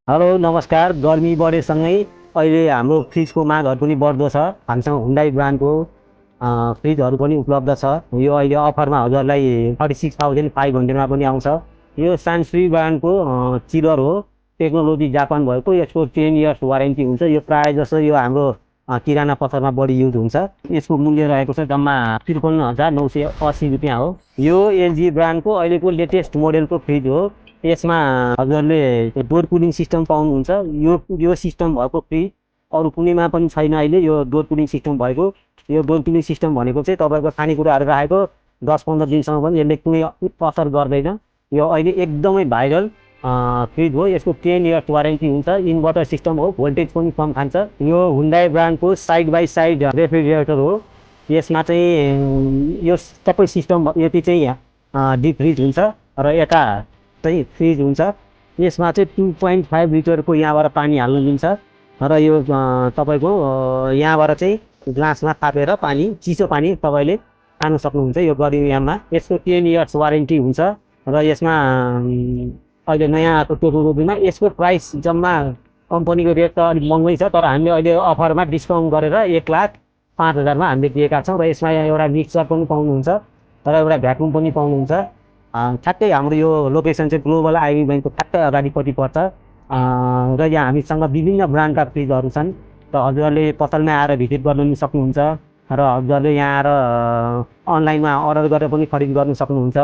Hello नमस्कार। गर्मी बढेसँगै अहिले हाम्रो फ्रिजको मागहरू पनि बढ्दो छ। हामीसँग हुन्डाई ब्रान्डको फ्रिजहरू पनि उपलब्ध छ। यो अहिले अफरमा हजुरलाई 36,500 पनि आउँछ। यो सानसुई ब्रान्डको चिलर हो। टेक्नोलोजी जापान भएको। यसको 10 इयर्स वारेन्टी हुन्छ। यो प्रायः जसो यो हाम्रो किराना पसलमा बढी युज हुन्छ। यसको मूल्य रहेको छ जम्मा 53,980 रुपियाँ हो। यो एलजी ब्रान्डको अहिलेको लेटेस्ट मोडेलको फ्रिज हो। यसमा हजुरले त्यो डोर कुलिङ सिस्टम पाउनुहुन्छ। यो सिस्टम भएको फ्रिज अरू कुनैमा पनि छैन अहिले। यो डोर कुलिङ सिस्टम भएको। यो डोर कुलिङ सिस्टम भनेको चाहिँ तपाईँको खानेकुराहरू राखेको 10-15 दिनसम्म पनि यसले कुनै असर गर्दैन। यो अहिले एकदमै भाइरल फ्रिज हो। यसको 10 इयर्स वारेन्टी हुन्छ। इन्भर्टर सिस्टम हो। भोल्टेज पनि कम खान्छ। यो हुन्डाई ब्रान्डको साइड बाई साइड रेफ्रिजरेटर हो। यसमा चाहिँ यो सबै सिस्टम यति चाहिँ डिप फ्रिज हुन्छ र यता चाहिँ फ्रिज हुन्छ। यसमा चाहिँ 2.5 लिटरको यहाँबाट पानी हाल्नु दिन्छ र यो तपाईँको यहाँबाट चाहिँ ग्लासमा थापेर पानी, चिसो पानी तपाईँले खानु सक्नुहुन्छ यो गर्मीयाममा। यसको 10 इयर्स वारेन्टी हुन्छ र यसमा अहिले नयाँ आएको टेक्नोलोजीमा यसको प्राइस जम्मा कम्पनीको रेट त अलिक महँगै छ, तर हामीले अहिले अफरमा डिस्काउन्ट गरेर 1,05,000 हामीले दिएका छौँ। र यसमा एउटा मिक्सर पनि पाउनुहुन्छ र एउटा भ्याकुम पनि पाउनुहुन्छ। ठ्याक्कै हाम्रो यो लोकेसन चाहिँ ग्लोबल आइबी ब्याङ्कको ठ्याक्कै अगाडिपट्टि पर्छ। र यहाँ हामीसँग विभिन्न ब्रान्डका फ्रिजहरू छन् र हजुरले पसलमै आएर भिजिट गर्नु पनि सक्नुहुन्छ र हजुरले यहाँ आएर अनलाइनमा अर्डर गरेर पनि खरिद गर्नु सक्नुहुन्छ।